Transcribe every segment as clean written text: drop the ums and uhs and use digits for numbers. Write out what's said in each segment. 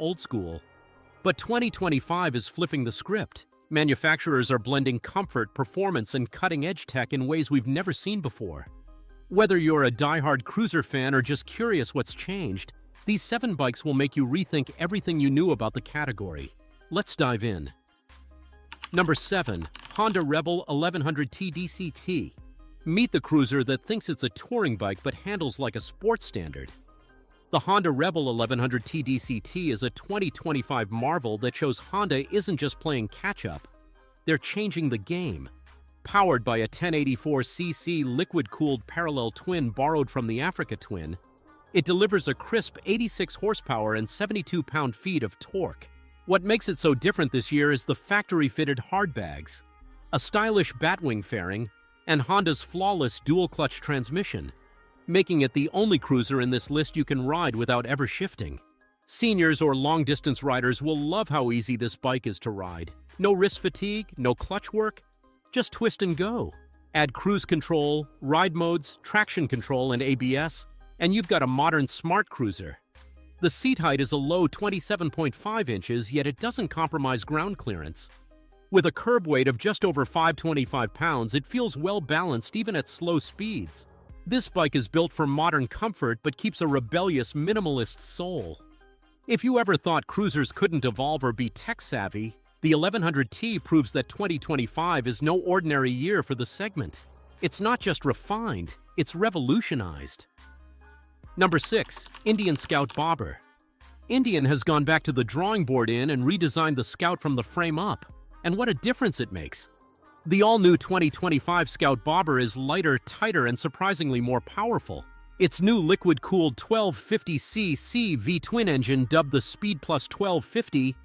old school. But 2025 is flipping the script. Manufacturers are blending comfort, performance, and cutting-edge tech in ways we've never seen before. Whether you're a die-hard cruiser fan or just curious what's changed, these 7 bikes will make you rethink everything you knew about the category. Let's dive in. Number 7. Honda Rebel 1100T DCT. Meet the cruiser that thinks it's a touring bike but handles like a sports standard. The Honda Rebel 1100T DCT is a 2025 marvel that shows Honda isn't just playing catch-up, they're changing the game. Powered by a 1084cc liquid-cooled parallel twin borrowed from the Africa Twin, it delivers a crisp 86 horsepower and 72 pound-feet of torque. What makes it so different this year is the factory-fitted hardbags, a stylish batwing fairing, and Honda's flawless dual-clutch transmission, making it the only cruiser in this list you can ride without ever shifting. Seniors or long-distance riders will love how easy this bike is to ride. No wrist fatigue, no clutch work, just twist and go. Add cruise control, ride modes, traction control, and ABS, and you've got a modern smart cruiser. The seat height is a low 27.5 inches, yet it doesn't compromise ground clearance. With a curb weight of just over 525 pounds, it feels well-balanced even at slow speeds. This bike is built for modern comfort but keeps a rebellious minimalist soul. If you ever thought cruisers couldn't evolve or be tech-savvy, the 1100T proves that 2025 is no ordinary year for the segment. It's not just refined, it's revolutionized. Number 6. Indian Scout Bobber. Indian has gone back to the drawing board and redesigned the Scout from the frame up. And what a difference it makes. The all-new 2025 Scout Bobber is lighter, tighter, and surprisingly more powerful. Its new liquid-cooled 1250cc V-twin engine, dubbed the Speed Plus 1250,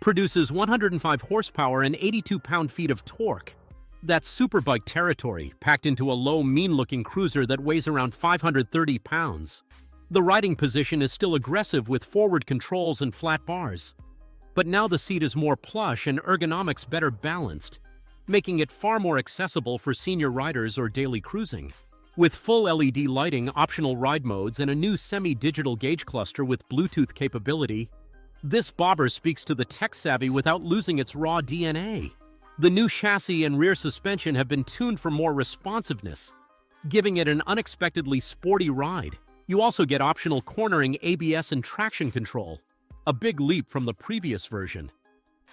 produces 105 horsepower and 82 pound-feet of torque. That's superbike territory, packed into a low, mean-looking cruiser that weighs around 530 pounds. The riding position is still aggressive with forward controls and flat bars. But now the seat is more plush and ergonomics better balanced, making it far more accessible for senior riders or daily cruising. With full LED lighting, optional ride modes, and a new semi-digital gauge cluster with Bluetooth capability, this bobber speaks to the tech-savvy without losing its raw DNA. The new chassis and rear suspension have been tuned for more responsiveness, giving it an unexpectedly sporty ride. You also get optional cornering, ABS, and traction control, a big leap from the previous version.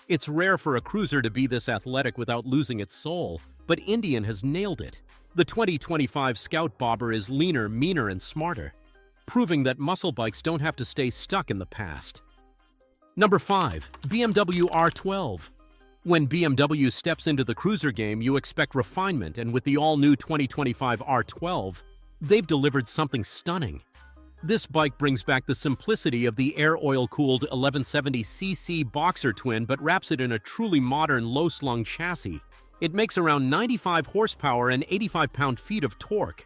It's rare for a cruiser to be this athletic without losing its soul, but Indian has nailed it. The 2025 Scout Bobber is leaner, meaner, and smarter, proving that muscle bikes don't have to stay stuck in the past. Number 5. BMW R12. When BMW steps into the cruiser game, you expect refinement, and with the all-new 2025 R12, they've delivered something stunning. This bike brings back the simplicity of the air oil-cooled 1170cc Boxer twin but wraps it in a truly modern low-slung chassis. It makes around 95 horsepower and 85 pound-feet of torque.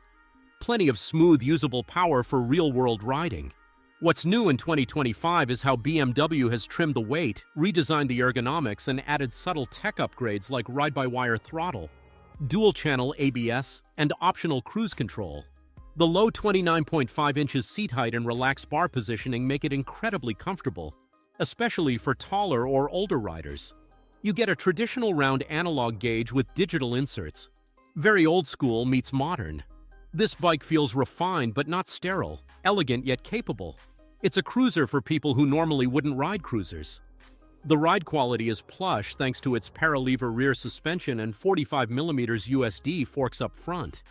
Plenty of smooth, usable power for real-world riding. What's new in 2025 is how BMW has trimmed the weight, redesigned the ergonomics, and added subtle tech upgrades like ride-by-wire throttle, dual-channel ABS, and optional cruise control. The low 29.5 inches seat height and relaxed bar positioning make it incredibly comfortable, especially for taller or older riders. You get a traditional round analog gauge with digital inserts. Very old school meets modern. This bike feels refined but not sterile, elegant yet capable. It's a cruiser for people who normally wouldn't ride cruisers. The ride quality is plush thanks to its paralever rear suspension and 45mm USD forks up front.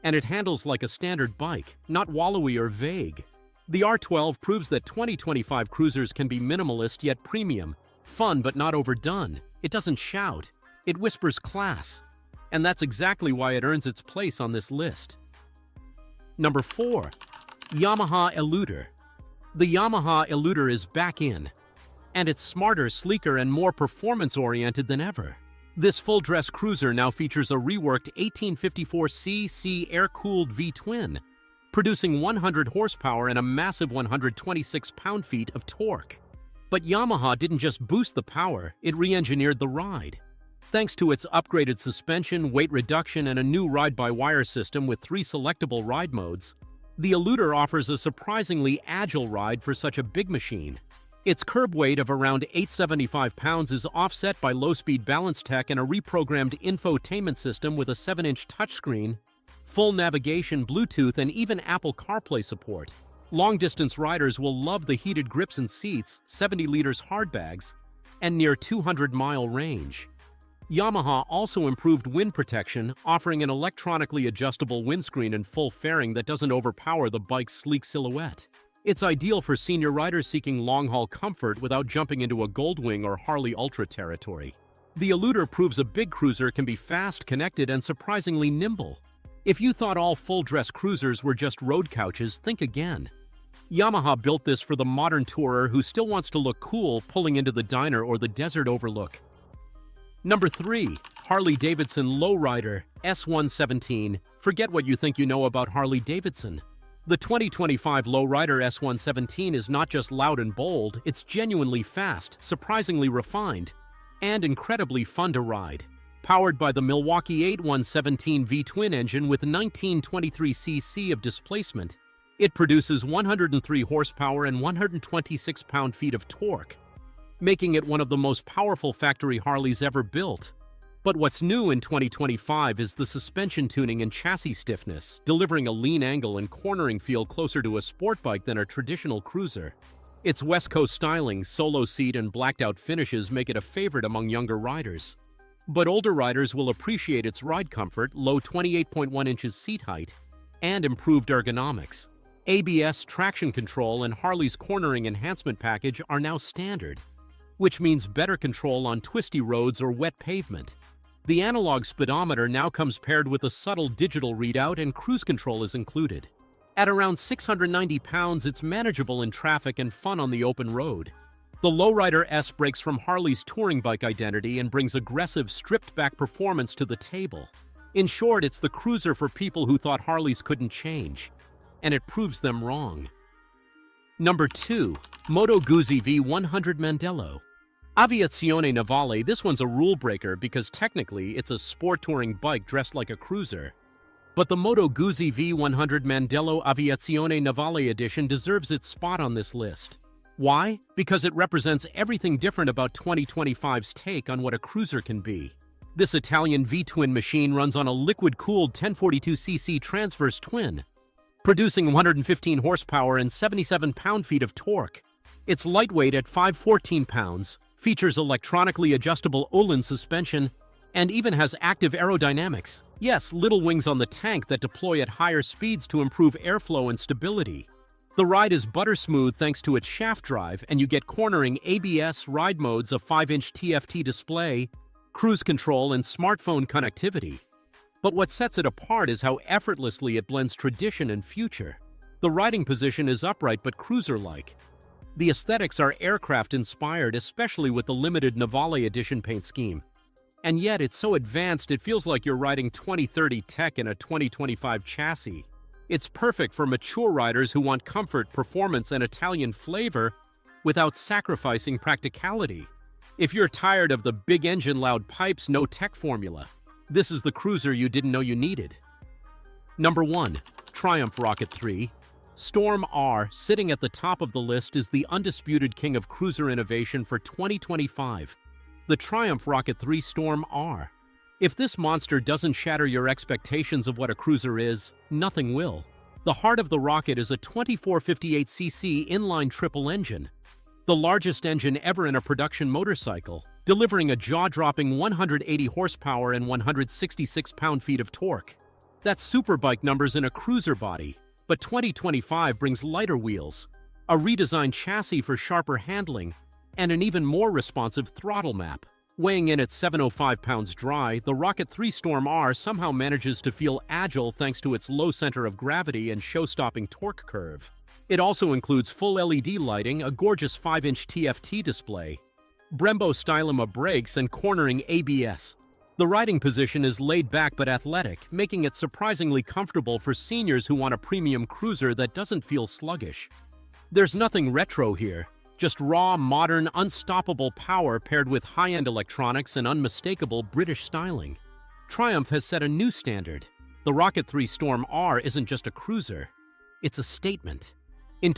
And it handles like a standard bike, not wallowy or vague. The R12 proves that 2025 cruisers can be minimalist yet premium, fun but not overdone. It doesn't shout, it whispers class. And that's exactly why it earns its place on this list. Number 4. Yamaha Eluder. The Yamaha Eluder is back in, and it's smarter, sleeker, and more performance-oriented than ever. This full-dress cruiser now features a reworked 1854cc air-cooled V-twin, producing 100 horsepower and a massive 126 pound-feet of torque. But Yamaha didn't just boost the power, it re-engineered the ride. Thanks to its upgraded suspension, weight reduction, and a new ride-by-wire system with 3 selectable ride modes, the Eluder offers a surprisingly agile ride for such a big machine. Its curb weight of around 875 pounds is offset by low-speed balance tech and a reprogrammed infotainment system with a 7-inch touchscreen, full navigation, Bluetooth, and even Apple CarPlay support. Long-distance riders will love the heated grips and seats, 70 liters hard bags, and near 200-mile range. Yamaha also improved wind protection, offering an electronically adjustable windscreen and full fairing that doesn't overpower the bike's sleek silhouette. It's ideal for senior riders seeking long-haul comfort without jumping into a Goldwing or Harley Ultra territory. The Eluder proves a big cruiser can be fast, connected, and surprisingly nimble. If you thought all full-dress cruisers were just road couches, think again. Yamaha built this for the modern tourer who still wants to look cool pulling into the diner or the desert overlook. Number 3. Harley-Davidson Lowrider S117. Forget what you think you know about Harley-Davidson. The 2025 Lowrider S117 is not just loud and bold, it's genuinely fast, surprisingly refined, and incredibly fun to ride. Powered by the Milwaukee 8117 V-twin engine with 1923 cc of displacement, it produces 103 horsepower and 126 pound-feet of torque, making it one of the most powerful factory Harleys ever built. But what's new in 2025 is the suspension tuning and chassis stiffness, delivering a lean angle and cornering feel closer to a sport bike than a traditional cruiser. Its West Coast styling, solo seat, and blacked-out finishes make it a favorite among younger riders. But older riders will appreciate its ride comfort, low 28.1 inches seat height, and improved ergonomics. ABS, traction control, and Harley's cornering enhancement package are now standard, which means better control on twisty roads or wet pavement. The analog speedometer now comes paired with a subtle digital readout, and cruise control is included. At around 690 pounds, it's manageable in traffic and fun on the open road. The Lowrider S breaks from Harley's touring bike identity and brings aggressive, stripped-back performance to the table. In short, it's the cruiser for people who thought Harleys couldn't change, and it proves them wrong. Number 2. Moto Guzzi V100 Mandello. Aviazione Navale. This one's a rule breaker because technically it's a sport touring bike dressed like a cruiser. But the Moto Guzzi V100 Mandello Aviazione Navale edition deserves its spot on this list. Why? Because it represents everything different about 2025's take on what a cruiser can be. This Italian V-twin machine runs on a liquid-cooled 1042cc transverse twin, producing 115 horsepower and 77 pound-feet of torque. It's lightweight at 514 pounds, features electronically adjustable Öhlins suspension, and even has active aerodynamics. Yes, little wings on the tank that deploy at higher speeds to improve airflow and stability. The ride is butter smooth thanks to its shaft drive, and you get cornering, ABS, ride modes, a 5-inch TFT display, cruise control, and smartphone connectivity. But what sets it apart is how effortlessly it blends tradition and future. The riding position is upright but cruiser-like. The aesthetics are aircraft-inspired, especially with the limited Navale edition paint scheme. And yet, it's so advanced it feels like you're riding 2030 tech in a 2025 chassis. It's perfect for mature riders who want comfort, performance, and Italian flavor without sacrificing practicality. If you're tired of the big engine, loud pipes, no tech formula, this is the cruiser you didn't know you needed. Number 1. Triumph Rocket 3. Storm R, sitting at the top of the list, is the undisputed king of cruiser innovation for 2025. The Triumph Rocket 3 Storm R. If this monster doesn't shatter your expectations of what a cruiser is, nothing will. The heart of the rocket is a 2458cc inline triple engine, the largest engine ever in a production motorcycle, delivering a jaw-dropping 180 horsepower and 166 pound-feet of torque. That's superbike numbers in a cruiser body. But 2025 brings lighter wheels, a redesigned chassis for sharper handling, and an even more responsive throttle map. Weighing in at 705 pounds dry, the Rocket 3 Storm R somehow manages to feel agile thanks to its low center of gravity and show-stopping torque curve. It also includes full LED lighting, a gorgeous 5-inch TFT display, Brembo Stylema brakes, and cornering ABS. The riding position is laid back but athletic, making it surprisingly comfortable for seniors who want a premium cruiser that doesn't feel sluggish. There's nothing retro here, just raw, modern, unstoppable power paired with high-end electronics and unmistakable British styling. Triumph has set a new standard. The Rocket 3 Storm R isn't just a cruiser, it's a statement. In